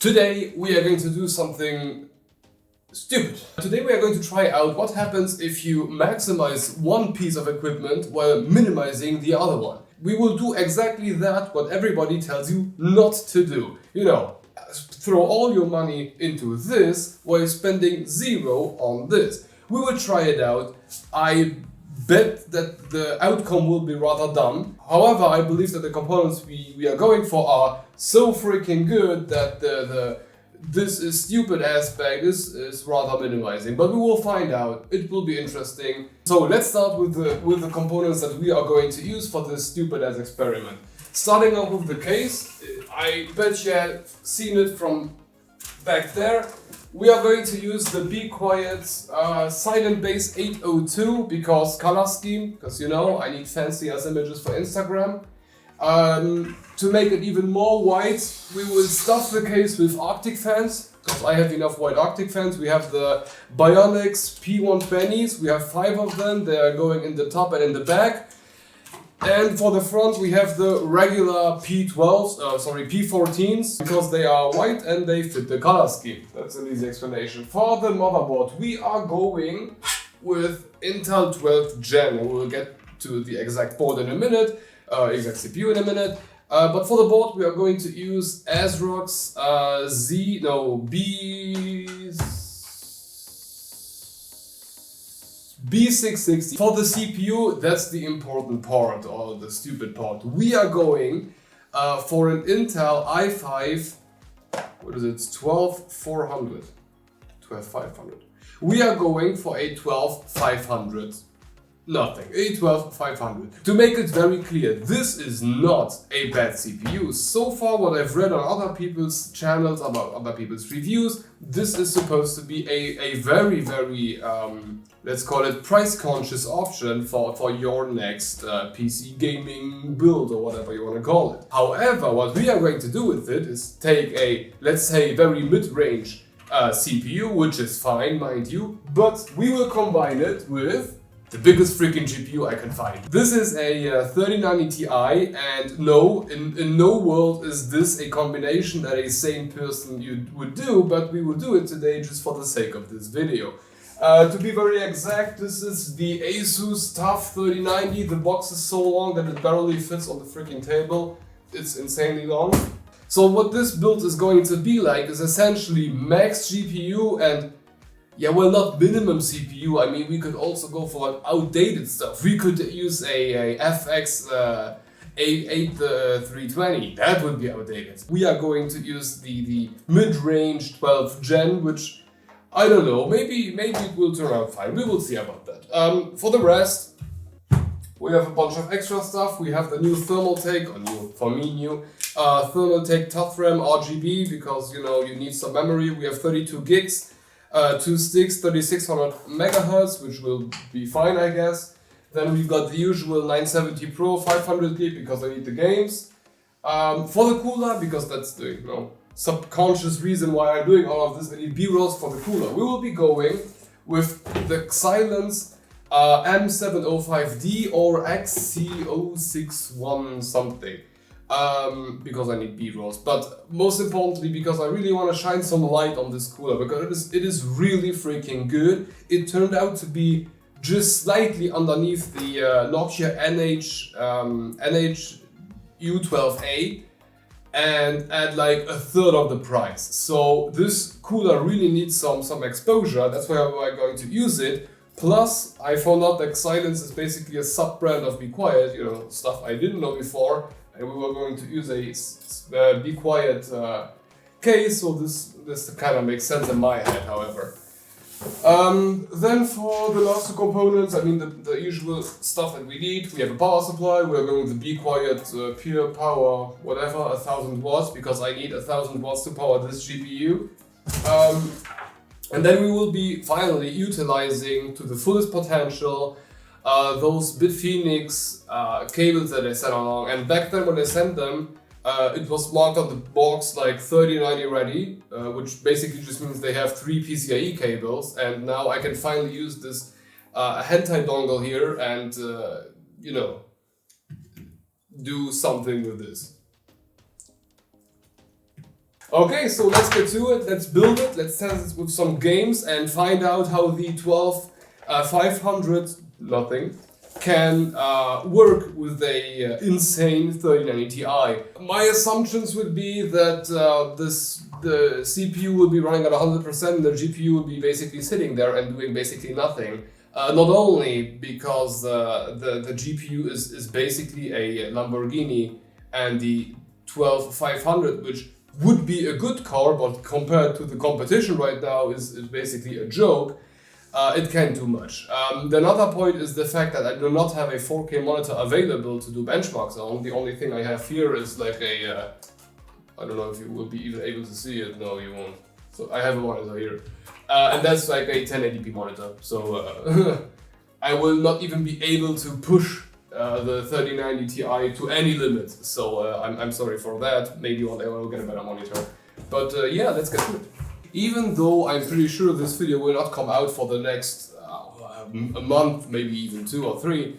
Today we are going to do something stupid. Today we are going to try out what happens if you maximize one piece of equipment while minimizing the other one. We will do exactly that what everybody tells you not to do. You know, throw all your money into this while spending zero on this. We will try it out. I bet that the outcome will be rather dumb. However, I believe that the components we are going for are so freaking good that this is stupid aspect is rather minimizing. But we will find out. It will be interesting. So let's start with the components that we are going to use for this stupid ass experiment. Starting off with the case, I bet you have seen it from back there. We are going to use the Be Quiet Silent Base 802 because color scheme, because you know I need fancy ass images for Instagram. To make it even more white, we will stuff the case with Arctic fans, because I have enough white Arctic fans. We have the Bionics P120s, we have 5 of them, they are going in the top and in the back. And for the front we have the regular P14s, because they are white and they fit the color scheme. That's an easy explanation. For the motherboard we are going with Intel 12th Gen. We will get to the exact board in a minute, exact CPU in a minute. But for the board we are going to use ASRock's B660. For the CPU, that's the important part, or the stupid part. We are going for an Intel i5, what is it, 12400, 12500. We are going for a 12500. Nothing, a 12500. To make it very clear, this is not a bad CPU. So far what I've read on other people's channels, about other people's reviews, this is supposed to be a very, let's call it price-conscious option for your next PC gaming build or whatever you want to call it. However, what we are going to do with it is take a, let's say, very mid-range CPU, which is fine, mind you, but we will combine it with the biggest freaking GPU I can find. This is a 3090 Ti, and no, in no world is this a combination that a sane person would do, but we will do it today just for the sake of this video. To be very exact, this is the Asus TUF 3090. The box is so long that it barely fits on the freaking table. It's insanely long. So what this build is going to be like is essentially max GPU and not minimum CPU. I mean, we could also go for outdated stuff. We could use a FX 320. That would be outdated. We are going to use the mid-range 12th Gen, which I don't know. Maybe it will turn out fine. We will see about that. For the rest, we have a bunch of extra stuff. We have the new Thermaltake, or new for me new Thermaltake TUFRAM RGB, because you know you need some memory. We have 32 gigs. 2 sticks, 3600 megahertz, which will be fine, I guess. Then we've got the usual 970 Pro 500 gig because I need the games. For the cooler, because that's the subconscious reason why I'm doing all of this, I need B-rolls for the cooler. We will be going with the Xilinx M705D or XC061 something. Because I need B-rolls, but most importantly because I really want to shine some light on this cooler, because it is really freaking good. It turned out to be just slightly underneath the Nokia NH-U12A and at like a third of the price. So this cooler really needs some exposure. That's why I'm going to use it. Plus, I found out that Xilinx is basically a sub-brand of Be Quiet, you know, stuff I didn't know before. And we were going to use a Be Quiet case, so this kind of makes sense in my head, however. Then for the last two components, I mean the usual stuff that we need. We have a power supply. We're going with the Be Quiet Pure Power, whatever, 1000 watts, because I need 1000 watts to power this GPU. And then we will be finally utilizing to the fullest potential those Bitphoenix cables that I sent along. And back then when I sent them, it was marked on the box like 3090 ready, which basically just means they have 3 PCIe cables. And now I can finally use this hentai dongle here and, you know, do something with this. Okay, so let's get to it, let's build it, let's test it with some games and find out how the 12500 nothing can work with a insane 3090 Ti. My assumptions would be that the CPU will be running at 100% and the GPU will be basically sitting there and doing basically nothing. Not only because the GPU is basically a Lamborghini and the 12500, which would be a good car, but compared to the competition right now is basically a joke. It can't do much. The another point is the fact that I do not have a 4K monitor available to do benchmarks on. The only thing I have here is like a, I don't know if you will be even able to see it. No, you won't. So I have a monitor here. And that's like a 1080p monitor. So I will not even be able to push the 3090 Ti to any limit. So I'm sorry for that. Maybe one day I will get a better monitor. But yeah, let's get to it. Even though I'm pretty sure this video will not come out for the next a month, maybe even 2 or 3.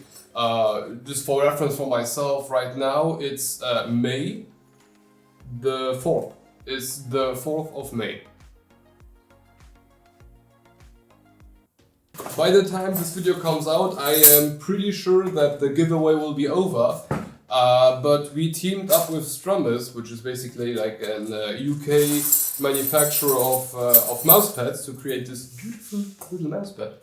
Just for reference for myself, right now it's May the 4th. It's the 4th of May. By the time this video comes out, I am pretty sure that the giveaway will be over. But we teamed up with Strumbus, which is basically like an UK manufacturer of mousepads, to create this beautiful little mousepad.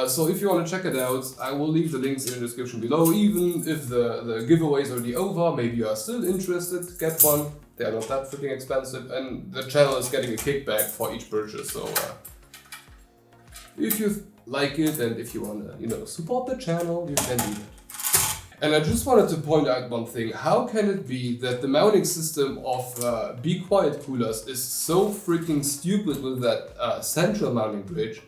So if you want to check it out, I will leave the links in the description below. Even if the giveaway is already over, maybe you are still interested, get one. They are not that freaking expensive, and the channel is getting a kickback for each purchase. So if you like it and if you want to, support the channel, you can do that. And I just wanted to point out one thing. How can it be that the mounting system of Be Quiet coolers is so freaking stupid with that central mounting bridge,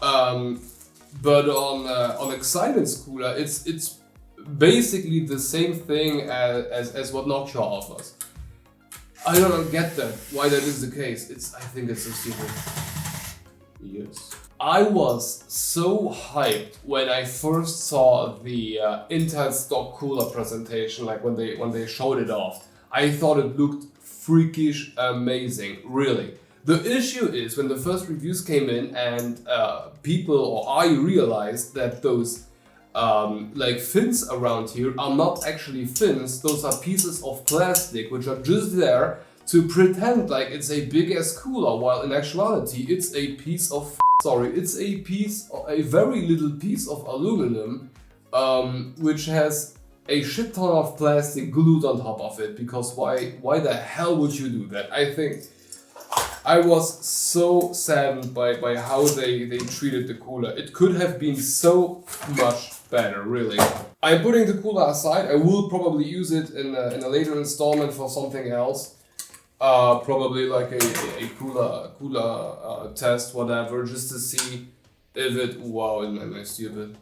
but on Excited's cooler, it's basically the same thing as what Nokia offers. I don't get that, why that is the case. I think it's so stupid. Yes. I was so hyped when I first saw the Intel stock cooler presentation, like when they showed it off. I thought it looked freakish amazing, really. The issue is when the first reviews came in and people or I realized that those like fins around here are not actually fins, those are pieces of plastic which are just there to pretend like it's a big ass cooler, while in actuality it's a piece of it's a very little piece of aluminum, which has a shit ton of plastic glued on top of it, because why the hell would you do that? I think I was so saddened by how they treated the cooler. It could have been so much better, really. I'm putting the cooler aside. I will probably use it in a later installment for something else. Probably like a cooler test, whatever, just to see if it. Wow, am I stupid?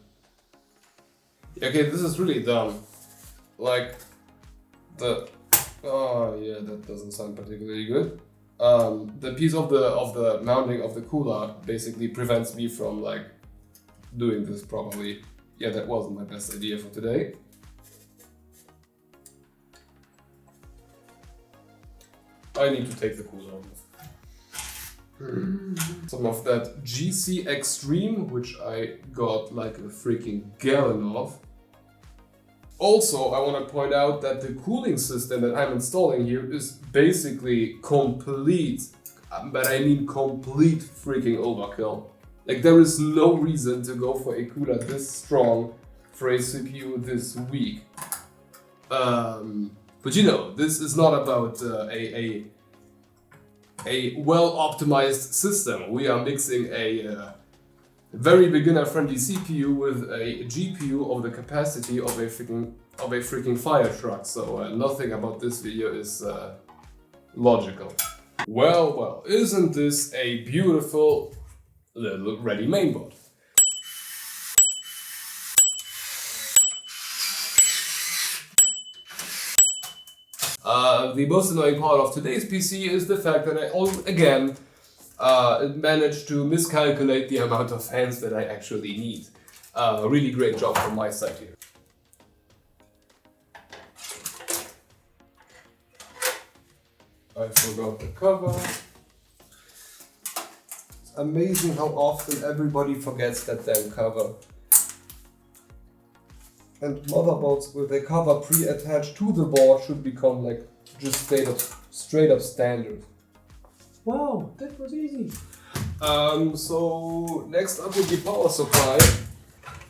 Okay, this is really dumb. Like oh yeah, that doesn't sound particularly good. The piece of the mounting of the cooler basically prevents me from like doing this properly. Yeah, that wasn't my best idea for today. I need to take the cooler off. Some of that GC Extreme, which I got like a freaking gallon of. Also, I want to point out that the cooling system that I'm installing here is basically complete, but I mean complete freaking overkill. Like, there is no reason to go for a cooler this strong for a CPU this weak. But this is not about a well-optimized system. We are mixing a very beginner-friendly CPU with a GPU of the capacity of a freaking fire truck. So nothing about this video is logical. Well, isn't this a beautiful little ready mainboard? The most annoying part of today's PC is the fact that I again managed to miscalculate the amount of fans that I actually need. Really great job from my side here. I forgot the cover. It's amazing how often everybody forgets that damn cover. And motherboards with a cover pre-attached to the board should become like just straight up standard. Wow, that was easy. So next up will be power supply.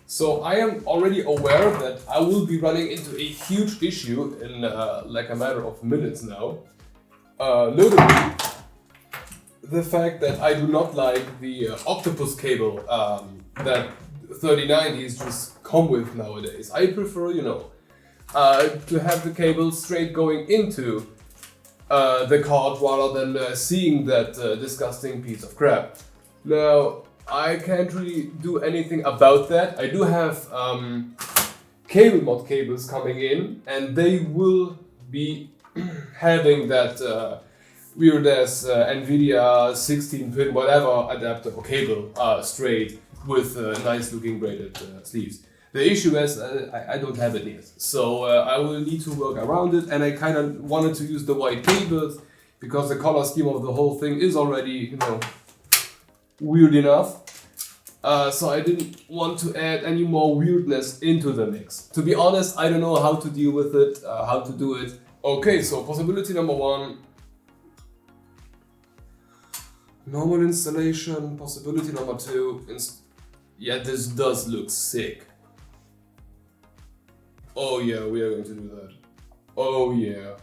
So I am already aware that I will be running into a huge issue in like a matter of minutes now. Notably, the fact that I do not like the octopus cable that 3090s just come with nowadays. I prefer, you know, to have the cable straight going into the card rather than seeing that disgusting piece of crap. Now, I can't really do anything about that. I do have cable mod cables coming in, and they will be having that weird ass NVIDIA 16-pin whatever adapter or cable straight with nice looking braided sleeves. The issue is I don't have it yet, so I will need to work around it, and I kind of wanted to use the white cables because the color scheme of the whole thing is already, you know, weird enough. So I didn't want to add any more weirdness into the mix. To be honest, I don't know how to deal with it, how to do it. Okay, so possibility number one, normal installation. Possibility number two, yeah, this does look sick. Oh yeah, we are going to do that. Oh yeah.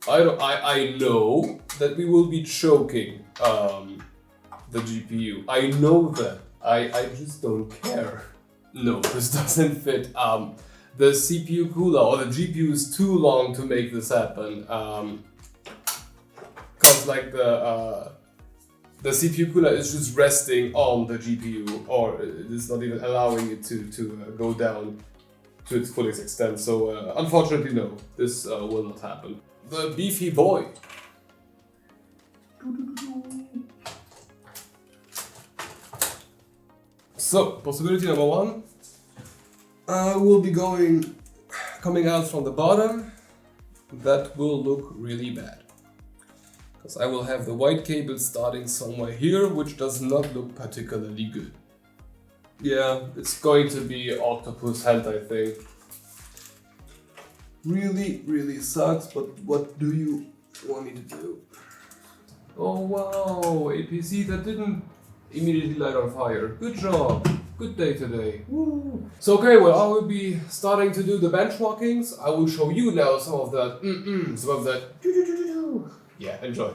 I know that we will be choking the GPU. I know that. I just don't care. No, this doesn't fit. The CPU cooler or the GPU is too long to make this happen. Cause like the CPU cooler is just resting on the GPU, or it's not even allowing it to go down to its fullest extent. So unfortunately, no, this will not happen. The beefy boy. So, possibility number one will be coming out from the bottom. That will look really bad. Because I will have the white cable starting somewhere here, which does not look particularly good. Yeah, it's going to be octopus hentai thing. Really, really sucks, but what do you want me to do? Oh wow, a PC that didn't immediately light on fire. Good job. Good day today. Woo. So okay, well, I will be starting to do the benchmarkings. I will show you now some of that. Some of that. Yeah, enjoy.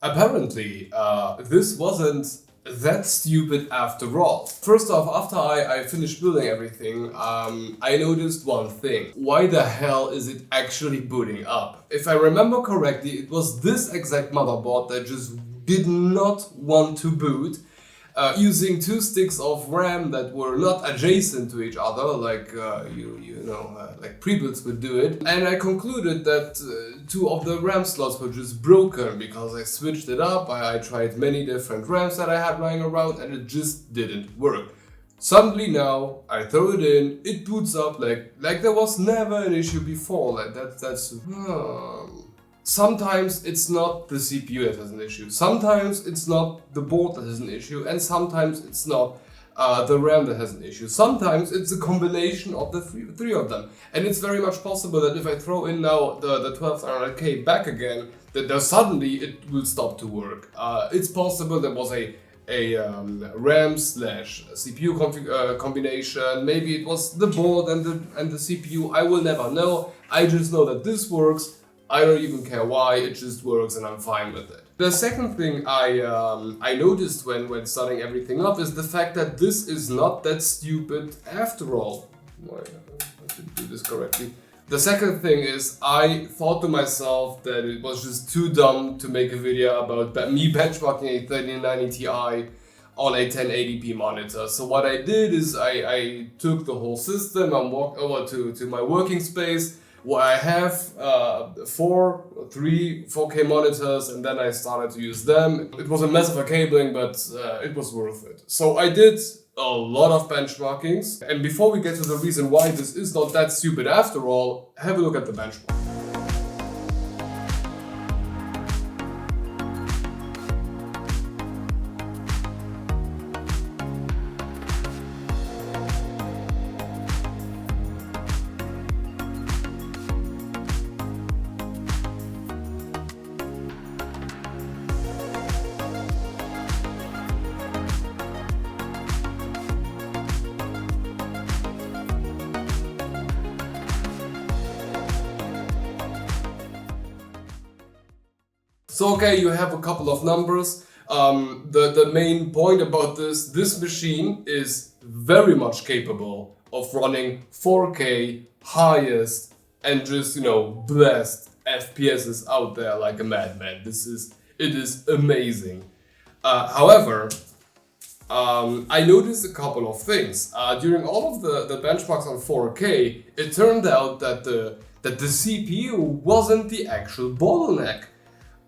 Apparently, this wasn't that stupid after all. First off, after I finished building everything, I noticed one thing. Why the hell is it actually booting up? If I remember correctly, it was this exact motherboard that just did not want to boot, using two sticks of RAM that were not adjacent to each other, like like pre-builds would do it. And I concluded that two of the RAM slots were just broken because I switched it up. I tried many different RAMs that I had lying around, and it just didn't work. Suddenly now I throw it in, it boots up like there was never an issue before. Like that's. Sometimes it's not the CPU that has an issue, sometimes it's not the board that has an issue, and sometimes it's not the RAM that has an issue. Sometimes it's a combination of the three of them. And it's very much possible that if I throw in now the 1200K back again, that suddenly it will stop to work. It's possible there was a a RAM slash CPU combination. Maybe it was the board and the CPU. I will never know. I just know that this works. I don't even care why. It just works, and I'm fine with it. The second thing I noticed when starting everything up is the fact that this is not that stupid after all. Why I didn't do this correctly. The second thing is I thought to myself that it was just too dumb to make a video about me benchmarking a 3090 Ti on a 1080p monitor. So what I did is I took the whole system and walked over to my working space where I have three 4K monitors, and then I started to use them. It was a mess of a cabling, but it was worth it. So I did a lot of benchmarkings, and before we get to the reason why this is not that stupid after all, have a look at the benchmark. So okay, you have a couple of numbers. The main point about this machine is very much capable of running 4K highest and just, you know, blast FPSs out there like a madman. It is amazing. However, I noticed a couple of things. During all of the benchmarks on 4K, it turned out that the CPU wasn't the actual bottleneck.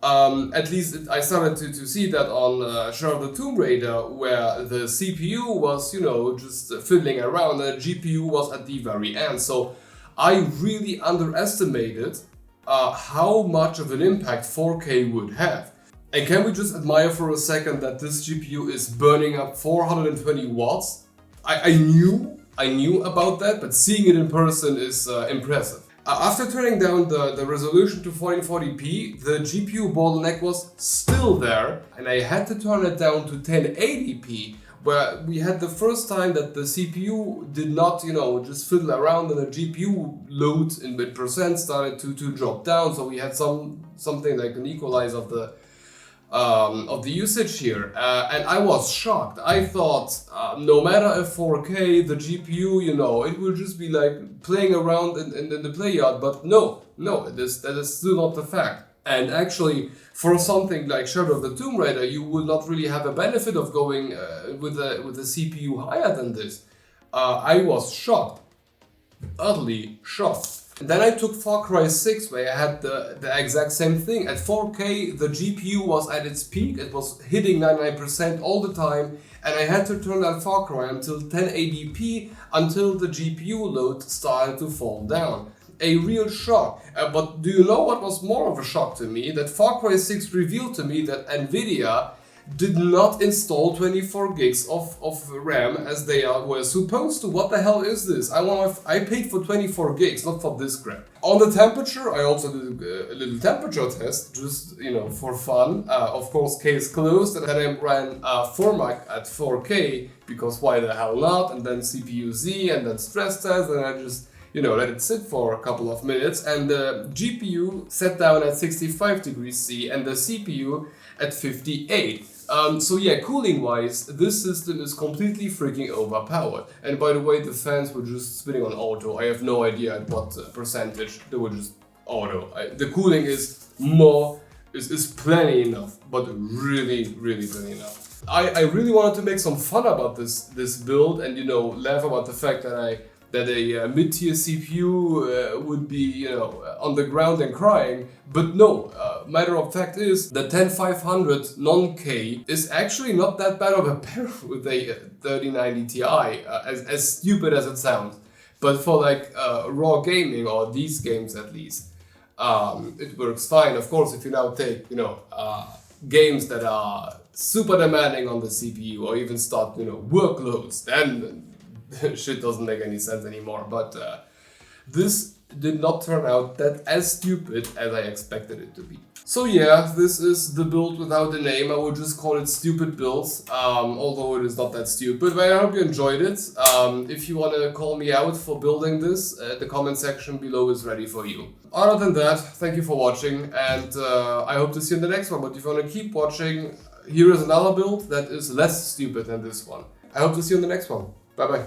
At least I started to see that on Shadow of the Tomb Raider, where the CPU was, you know, just fiddling around, and the GPU was at the very end. So I really underestimated how much of an impact 4K would have. And can we just admire for a second that this GPU is burning up 420 watts? I knew about that, but seeing it in person is impressive. After turning down the resolution to 1440p, the GPU bottleneck was still there, and I had to turn it down to 1080p, where we had the first time that the CPU did not, you know, just fiddle around, and the GPU load in % started to drop down, so we had something like an equalizer of the usage here, and I was shocked. I thought no matter if 4K, the GPU, you know, it will just be like playing around in the play yard, but no, that is still not the fact. And actually, for something like Shadow of the Tomb Raider, you will not really have a benefit of going with the CPU higher than this. I was shocked, utterly shocked. Then I took Far Cry 6, where I had the exact same thing. At 4K, the GPU was at its peak, it was hitting 99% all the time, and I had to turn down Far Cry until 1080p until the GPU load started to fall down. A real shock. But do you know what was more of a shock to me? That Far Cry 6 revealed to me that Nvidia did not install 24 gigs of RAM as they were supposed to. What the hell is this? I paid for 24 gigs, not for this crap. On the temperature, I also did a little temperature test, just, you know, for fun. Of course, case closed, and then I ran Formac at 4K, because why the hell not? And then CPU Z, and then stress test, and I just, you know, let it sit for a couple of minutes, and the GPU sat down at 65 degrees C and the CPU at 58. So yeah, cooling wise, this system is completely freaking overpowered. And by the way, the fans were just spinning on auto. I have no idea at what percentage they were just auto. The cooling is plenty enough, but really plenty enough. I really wanted to make some fun about this build, and, you know, laugh about the fact that a mid-tier CPU would be, you know, on the ground and crying, but no. Matter of fact is the 10500 non-K is actually not that bad of a pair with a 3090 Ti, as stupid as it sounds. But for like raw gaming, or these games at least, it works fine. Of course, if you now take, you know, games that are super demanding on the CPU, or even start, you know, workloads, then shit doesn't make any sense anymore. But this did not turn out that as stupid as I expected it to be. So yeah, this is the build without a name. I would just call it stupid builds, although it is not that stupid, but I hope you enjoyed it. If you want to call me out for building this, the comment section below is ready for you. Other than that, thank you for watching, and I hope to see you in the next one. But if you want to keep watching, here is another build that is less stupid than this one. I hope to see you in the next one. Bye bye.